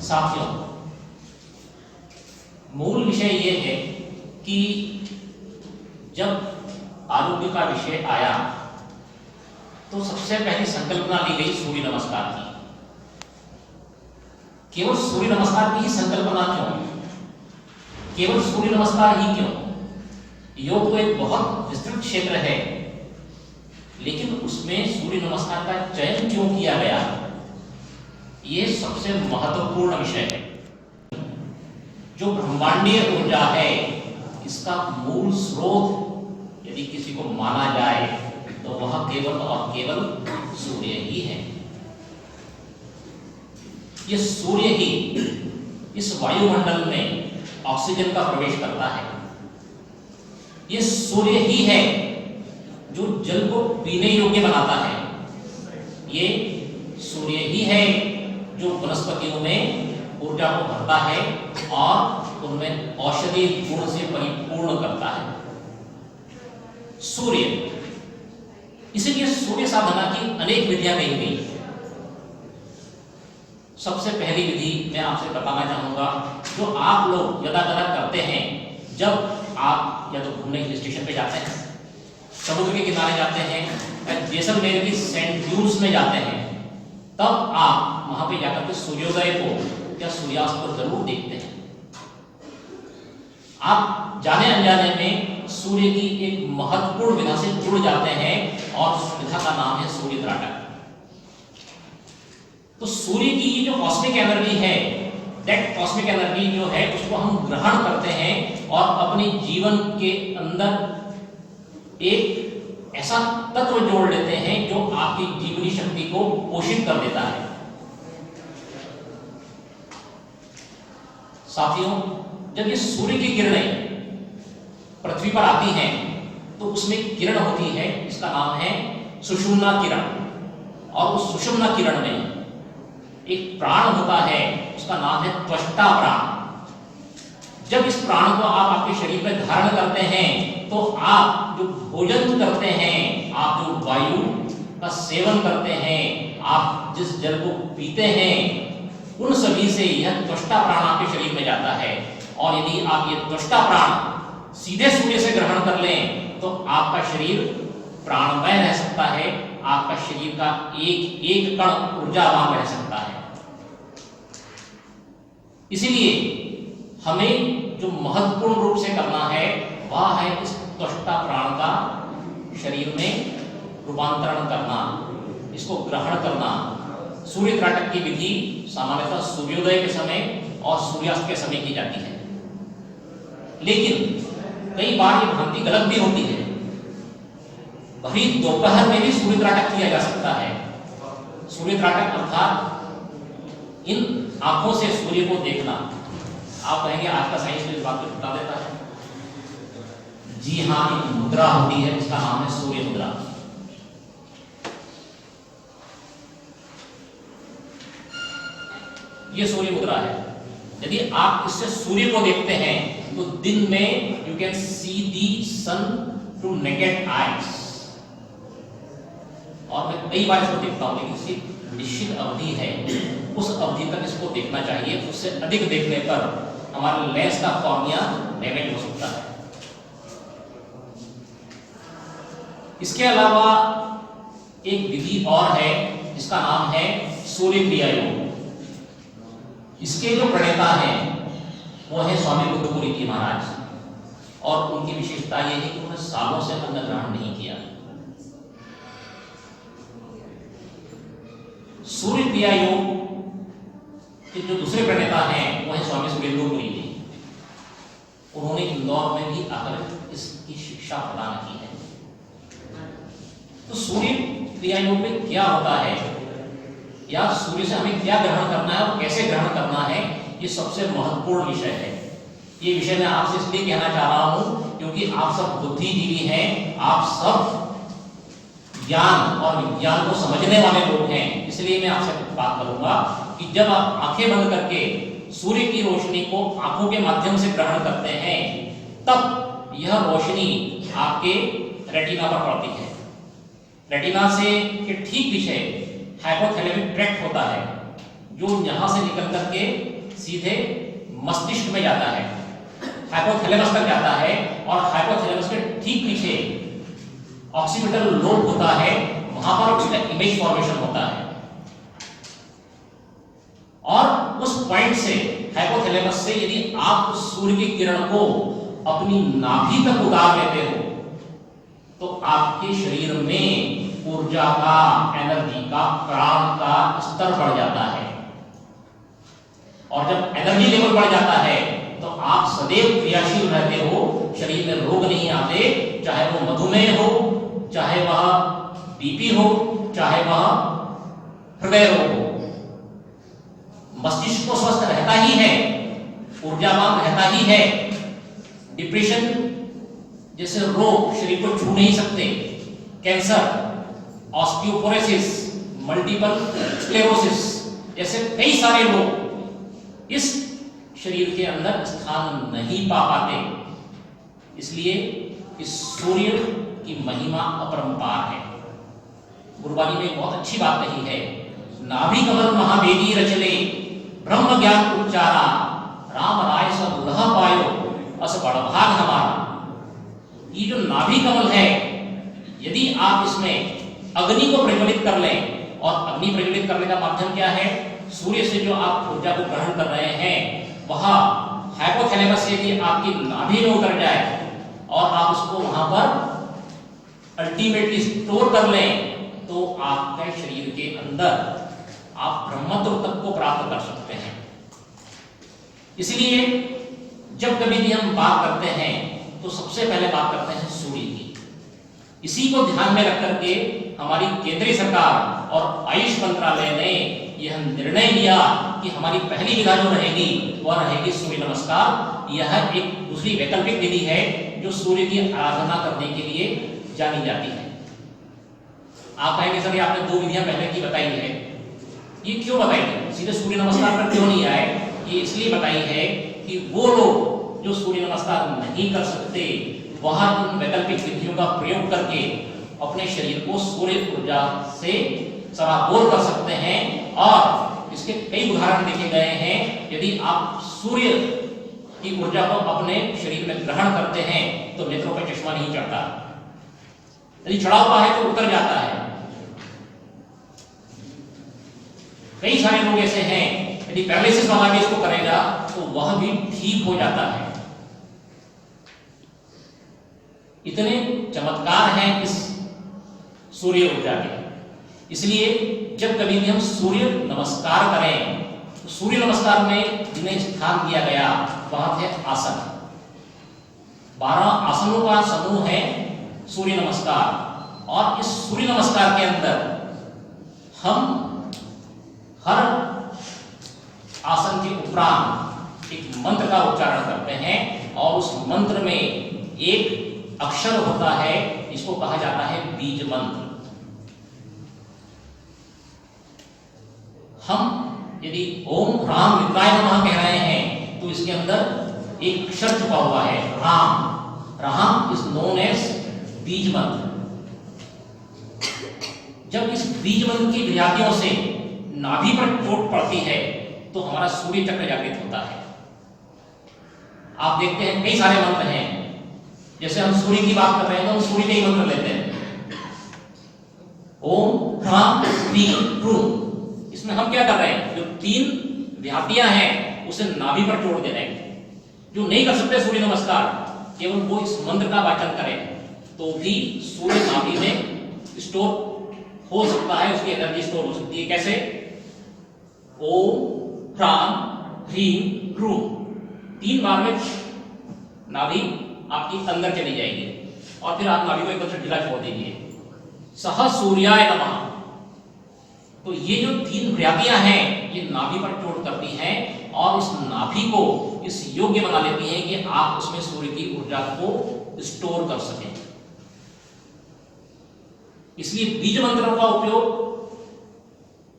साथियों, मूल विषय ये है कि जब आरोग्य का विषय आया तो सबसे पहली संकल्पना ली गई सूर्य नमस्कार की। केवल सूर्य नमस्कार की ही संकल्पना क्यों? केवल सूर्य नमस्कार ही क्यों? योग तो एक बहुत विस्तृत क्षेत्र है, लेकिन उसमें सूर्य नमस्कार का चयन क्यों किया गया, ये सबसे महत्वपूर्ण विषय है। जो ब्रह्मांडीय ऊर्जा है, इसका मूल स्रोत यदि किसी को माना जाए तो वह केवल और केवल सूर्य ही है। ये सूर्य ही इस वायुमंडल में ऑक्सीजन का प्रवेश करता है। ये सूर्य ही है जो जल को पीने योग्य बनाता है। ये सूर्य ही है जो वनस्पतियों में ऊर्जा को भरता है और उनमें औषधि गुण से परिपूर्ण करता है। सूर्य, इसीलिए सूर्य साधना की अनेक विधियां कही गई। सबसे पहली विधि मैं आपसे बताना चाहूंगा, जो आप लोग यदाकदा करते हैं। जब आप या तो घूमने हिल स्टेशन पे जाते हैं, समुद्र के किनारे जाते हैं, या जैसलमेर की सेंट ड्यून्स में जाते हैं, तब आप वहां पे जाकर के सूर्योदय को या सूर्यास्त को जरूर देखते हैं। आप जाने अनजाने में सूर्य की एक महत्वपूर्ण विधा से जुड़ जाते हैं और उस विधा का नाम है सूर्य त्राटक। तो सूर्य की ये जो कॉस्मिक एनर्जी है, दैट कॉस्मिक एनर्जी जो है, उसको हम ग्रहण करते हैं और अपने जीवन के अंदर एक ऐसा तत्व जोड़ लेते हैं जो आपकी जीवनी शक्ति को पोषित कर देता है। साथियों, जब ये सूर्य की किरणें पृथ्वी पर आती हैं तो उसमें किरण होती है, इसका नाम है सुषुम्ना किरण। और उस सुषुम्ना किरण में एक प्राण होता है, उसका नाम है त्वष्टा प्राण। जब इस प्राण को आप आपके शरीर में धारण करते हैं तो आप जो भोजन करते हैं, आप जो वायु का सेवन करते हैं, आप जिस जल को पीते हैं, उन सभी से यह त्वष्टा प्राण आपके शरीर में जाता है। और यदि आप ये त्वष्टा प्राण सीधे सूर्य से ग्रहण कर लें तो आपका शरीर प्राणमय रह सकता है, आपका शरीर का एक एक कण ऊर्जावान रह सकता है। इसीलिए हमें जो महत्वपूर्ण रूप से करना है वह है इस त्वष्टा प्राण का शरीर में रूपांतरण करना, इसको ग्रहण करना। सूर्य त्राटक की विधि सामान्यतः सूर्योदय के समय और सूर्यास्त के समय की जाती है, लेकिन कई बार ये भ्रांति गलत भी होती है। भरी दोपहर में भी सूर्य त्राटक किया जा सकता है। सूर्य त्राटक अर्थात इन आंखों से सूर्य को देखना। आप कहेंगे आज का साइंस इस बात को बता देता है। जी हाँ, एक मुद्रा होती है, उसका नाम है सूर्य मुद्रा। ये सूर्य मुद्रा है। यदि आप इससे सूर्य को देखते हैं तो दिन में you can see the sun to naked eyes. और मैं कई बार इसको देखता हूं, लेकिन इसकी निश्चित अवधि है, उस अवधि तक इसको देखना चाहिए। उससे अधिक देखने पर हमारे लेंस का कॉर्निया डैमेज हो सकता है। इसके अलावा एक विधि और है जिसका नाम है सूर्य क्रिया योग। इसके जो प्रणेता हैं वो है स्वामी बुद्धपुरी जी महाराज, और उनकी विशेषता यह है कि उन्होंने सालों से अन्न ग्रहण नहीं किया। सूर्य क्रिया योग के जो दूसरे प्रणेता हैं वो है स्वामी सुरेंद्रपुरी जी। उन्होंने इंदौर में भी आकर इसकी शिक्षा प्रदान की है। तो सूर्य क्रिया योग में क्या होता है, या सूर्य से हमें क्या ग्रहण करना है और कैसे ग्रहण करना है, ये सबसे महत्वपूर्ण विषय है। ये विषय मैं आपसे इसलिए कहना चाह रहा हूं क्योंकि आप सब बुद्धिजीवी हैं, आप सब ज्ञान और विज्ञान को समझने वाले लोग हैं। इसलिए मैं आपसे बात करूंगा कि जब आप आंखें बंद करके सूर्य की रोशनी को आंखों के माध्यम से ग्रहण करते हैं, तब यह रोशनी आपके रेटिना पर पड़ती है। रेटिना से के ठीक पीछे हाइपोथैलेमिक ट्रैक्ट होता है, जो यहां से निकल करके सीधे मस्तिष्क में जाता है, हाइपोथैलेमस तक जाता है, और हाइपोथैलेमस के ठीक पीछे ऑक्सीपिटल लोब होता है, वहां पर उसका इमेज फॉर्मेशन होता है। और उस पॉइंट से, हाइपोथैलेमस से, यदि आप सूर्य की किरण को अपनी नाभि तक उतार लेते हो तो आपके शरीर में ऊर्जा का, एनर्जी का, प्राण का स्तर बढ़ जाता है। और जब एनर्जी लेवल बढ़ जाता है तो आप सदैव क्रियाशील रहते हो, शरीर में रोग नहीं आते, चाहे वो मधुमेह हो, चाहे वह बीपी हो, चाहे वह हृदय रोग हो। मस्तिष्क तो स्वस्थ रहता ही है, ऊर्जावान रहता ही है। डिप्रेशन जैसे रोग शरीर को छू नहीं सकते, कैंसर, ऑस्टियोपोरोसिस, मल्टीपल स्क्लेरोसिस जैसे कई सारे रोग इस शरीर के अंदर स्थान नहीं पा पाते। इसलिए इस सूर्य की महिमा अपरंपार है। गुरुबानी में बहुत अच्छी बात कही है, नाभि कमल महावेदी रचले, ब्रह्म ज्ञान उच्चारा, राम राय सब लह पायो, अस बड़भाग हमारा। ये जो नाभि कमल है, यदि आप इसमें अग्नि को प्रज्वलित कर लें, और अग्नि प्रज्वलित करने का माध्यम क्या है, सूर्य से जो आप ऊर्जा को ग्रहण कर रहे हैं, वह हाइपोथैलेमस से यदि आपकी नाभि में उतर जाए और आप उसको वहां पर अल्टीमेटली स्टोर कर लें, तो आपके शरीर के अंदर आप ब्रह्मत्व तक को प्राप्त कर सकते हैं। इसलिए जब कभी भी हम बात करते हैं तो सबसे पहले बात करते हैं सूर्य की। इसी को ध्यान में रख करके हमारी केंद्रीय सरकार और आयुष मंत्रालय ने यह निर्णय लिया कि हमारी पहली विधा जो रहेगी वह रहेगी सूर्य नमस्कार। यह एक दूसरी वैकल्पिक विधि है जो सूर्य की आराधना करने के लिए जानी जाती है। आप कहेंगे सर ये आपने दो विधियां पहले की बताई है, ये क्यों बताई है, सीधे सूर्य नमस्कार पर क्यों नहीं आए? ये इसलिए बताई है कि वो लोग जो सूर्य नमस्कार नहीं कर सकते, वह इन वैकल्पिक विधियों का प्रयोग करके अपने शरीर को सूर्य ऊर्जा से सराबोर कर सकते हैं। और इसके कई उदाहरण देखे गए हैं। यदि आप सूर्य की ऊर्जा को अपने शरीर में ग्रहण करते हैं तो नेत्रों पर चश्मा नहीं चढ़ता, यदि चढ़ा हुआ है तो उतर जाता है। कई सारे लोग ऐसे हैं, यदि पैरालिसिस वाला भी इसको करेगा तो वह भी ठीक हो जाता है। इतने चमत्कार हैं इस सूर्य ऊर्जा के। इसलिए जब कभी भी हम सूर्य नमस्कार करें तो सूर्य नमस्कार में जिन्हें स्थान दिया गया वह थे आसन। 12 आसनों का समूह है सूर्य नमस्कार। और इस सूर्य नमस्कार के अंदर हम हर आसन के उपरांत एक मंत्र का उच्चारण करते हैं, और उस मंत्र में एक अक्षर होता है जिसको कहा जाता है बीज मंत्र। हम यदि ओम राम मित्राय नमः कह रहे हैं तो इसके अंदर एक अक्षर छुपा हुआ है, Ram. Ram is known as beej mantra. जब इस बीज मंत्र की विजातियों से नाभि पर चोट पड़ती है तो हमारा सूर्य चक्र जागृत होता है। आप देखते हैं कई सारे मंत्र हैं, जैसे हम सूर्य की बात कर रहे हैं तो हम सूर्य के ही मंत्र लेते हैं, ओम ह्राम ह्रीं ह्रूं। इसमें हम क्या कर रहे हैं, जो 3 व्याप्तियां हैं उसे नाभि पर जोड़ दे रहे हैं। जो नहीं कर सकते सूर्य नमस्कार, केवल वो इस मंत्र का वाचन करें तो भी सूर्य नाभि में स्टोर हो सकता है, उसकी एनर्जी स्टोर हो सकती है। कैसे? ओम ह्राम ह्रीं ह्रूं 3 बार में नाभि आपकी अंदर चली जाएगी और फिर आप नाभि को एकदम से ढीला छोड़ दीजिए। सह सूर्याय नमः। तो ये जो 3 व्याप्तियां हैं ये नाभि पर चोट करती हैं और इस नाभि को इस योग्य बना लेती हैं कि आप उसमें सूर्य की ऊर्जा को स्टोर कर सकें। इसलिए बीज मंत्रों का उपयोग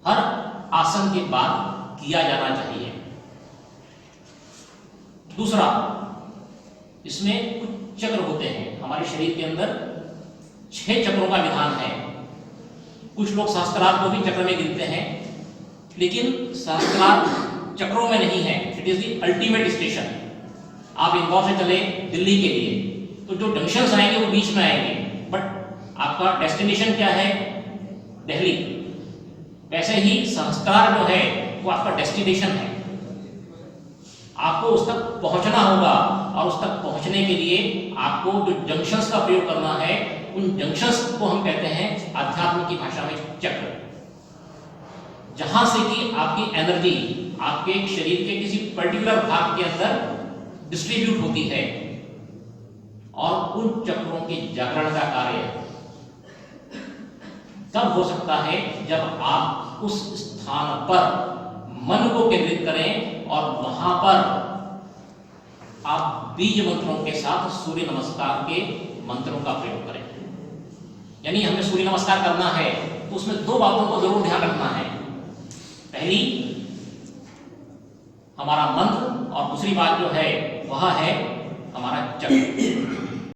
हर आसन के बाद किया जाना चाहिए। दूसरा, इसमें कुछ चक्र होते हैं हमारे शरीर के अंदर, 6 चक्रों का विधान है। कुछ लोग सहस्त्रार को भी चक्र में गिनते हैं, लेकिन सहस्त्रार चक्रों में नहीं है, it is the ultimate station. आप इंदौर से चले दिल्ली के लिए तो जो जंक्शंस आएंगे वो बीच में आएंगे, बट आपका डेस्टिनेशन क्या है? दिल्ली। वैसे ही संस्कार जो है वो आपका डेस्टिनेशन है, आपको उस तक पहुंचना होगा और उस तक पहुंचने के लिए आपको जो जंक्शंस का प्रयोग करना है, उन जंक्शंस को हम कहते हैं आध्यात्म की भाषा में चक्र, जहां से कि आपकी एनर्जी आपके शरीर के किसी पर्टिकुलर भाग के अंदर डिस्ट्रीब्यूट होती है और उन चक्रों के जागरण का कार्य तब हो सकता है जब आप उस स्थान पर मन को केंद्रित करें और वहां पर आप बीज मंत्रों के साथ सूर्य नमस्कार के मंत्रों का प्रयोग करें। यानी हमें सूर्य नमस्कार करना है तो उसमें दो बातों को जरूर ध्यान रखना है। पहली हमारा मंत्र और दूसरी बात जो है वह है हमारा चक्र।